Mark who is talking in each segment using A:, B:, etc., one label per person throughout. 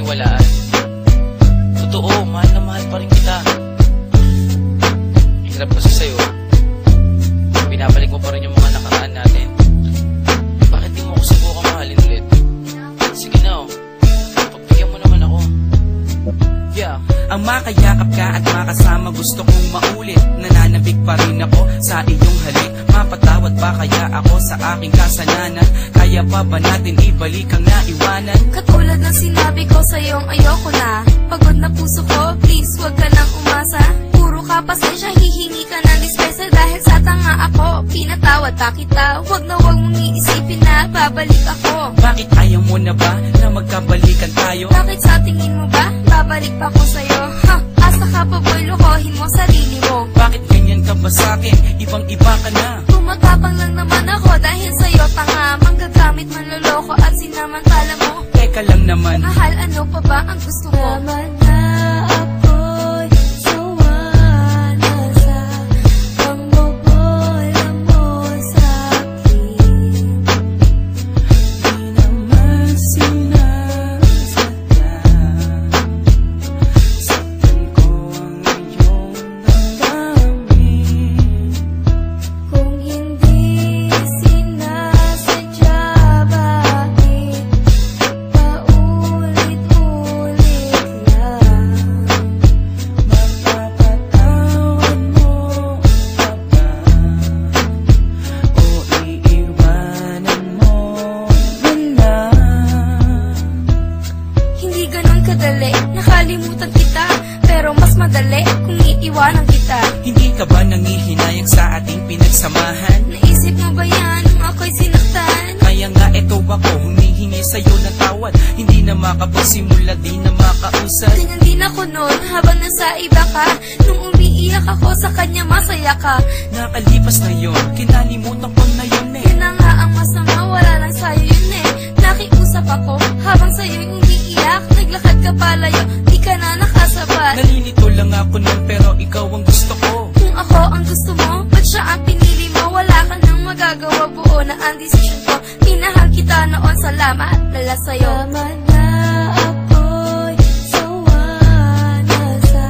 A: paniwalaan. Totoo, mahal na mahal pa rin kita. Hirap kasi sa'yo, binabalik mo pa rin yung mga nakaraan natin. Bakit di mo ako subukang mahalin ulit? Sige na pagbigyan mo naman ako.
B: Yeah. Ang makayakap ka at makasama gusto kong maulit. Nananabik pa rin ako sa iyong halik. Mapatawad ba kaya ako sa aking kasalanan? Kaya pa ba natin ibalik ang naiwanan?
C: Katulad ng sinabi ko sa'yong ayoko na. Pagod na puso ko, please wag ka nang umasa. Puro ka pasensya, hihingi ka ng dispensa. Dahil sa tanga ako, pinatawad pa kita. Wag na wag mong iisipin na babalik ako.
B: Bakit ayaw mo na ba na magkabalikan tayo?
C: Bakit sa tingin mo ba babalik pa ko sa'yo? Ha, asa ka pa boy, lokohin mo sarili mo.
B: Bakit ganyan ka ba sa'kin? Ibang iba ka na.
C: Tumatapang lang naman ako dahil sa'yo tanga. Manggagamit, manloloko at sinamantala mo.
B: Teka lang naman,
C: Mahal, ano pa ba ang gusto mo? Naman na ako'y sawa na sa pangbobola mo sa'kin.
B: di naman sinasadya. Saktan ko ang iyong damdamin.
C: Kung hindi sinasadya, bakit paulit-ulit lang?
B: Mapapatawad mo pa ba? O iiwanan mo na lang?
C: Hindi ganun kadali, nakalimutan kita. Pero mas madali kung iiwanan kita.
B: Hindi ka ba nangihinayang sa ating pinagsamahan?
C: Naisip mo ba yan nung ako'y sinaktan?
B: Kaya nga eto ako, humihingi sa'yo ng tawad. Hindi na makapagsimula, di na makausad.
C: Ganyan din ako noon habang nasa iba ka. Nung umiiyak ako sa kanya, masaya ka.
B: Nakalipas na yun, kinalimutan ko na yun eh.
C: Yun na nga ang masama, wala lang sa'yo yun eh. Nakiusap ako habang sa'yo'y umiiyak. Naglakad ka palayo, di ka na nakasabat.
B: Nalilito lang ako nun pero ikaw ang gusto ko.
C: Kung ako ang gusto mo, ba't siya ang pinili mo? Wala ka nang magagawa, buo na ang desisyon ko. Minahal kita noon, salamat lala sa'yo. Tama na ako'y sawa na sa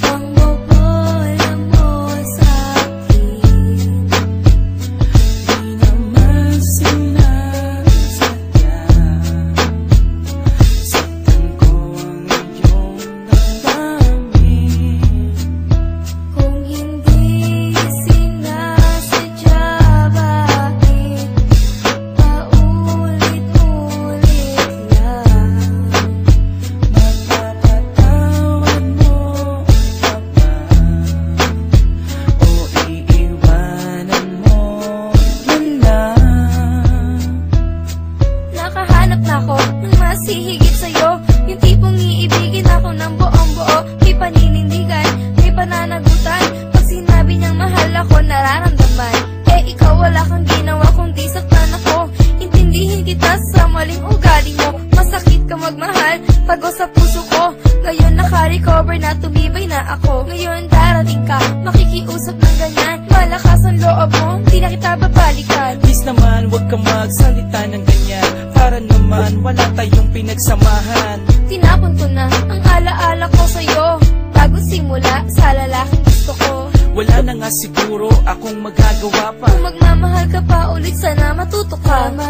C: pangbobola mo sa'kin.
B: Di naman sinasadya. Saktan ko ang iyong damdamin.
C: Kung hindi sinasadya, bakit paulit-ulit lang?
B: Mapapatawad mo pa ba? O iiwanan mo na lang?
C: Nakahanap na ako ng mas hihigit sa'yo. Yung tipong iibigin ako ng buong-buo. May paninindigan, may pananagutan. Pag sinabi niyang mahal ako, nararamdaman. Eh ikaw wala kang ginawa kundi saktan ako. Intindihin kita sa maling ugali mo. Masakit ka magmahal, pagod sa puso ko. Ngayon naka-recover na, tumibay na ako. Ngayon darating ka, makikiusap ng ganyan. Malakas ang loob mo, di na kita babalikan.
B: Please naman, huwag kang magsalita ng ganyan. Para naman, wala tayong pinagsamahan.
C: Tinapon ko na ang alaala ko sa'yo. Bagong simula sa lalaking gusto ko.
B: Wala na nga siguro akong magagawa pa.
C: Kung magmamahal ka pa ulit, sana matuto ka. Tama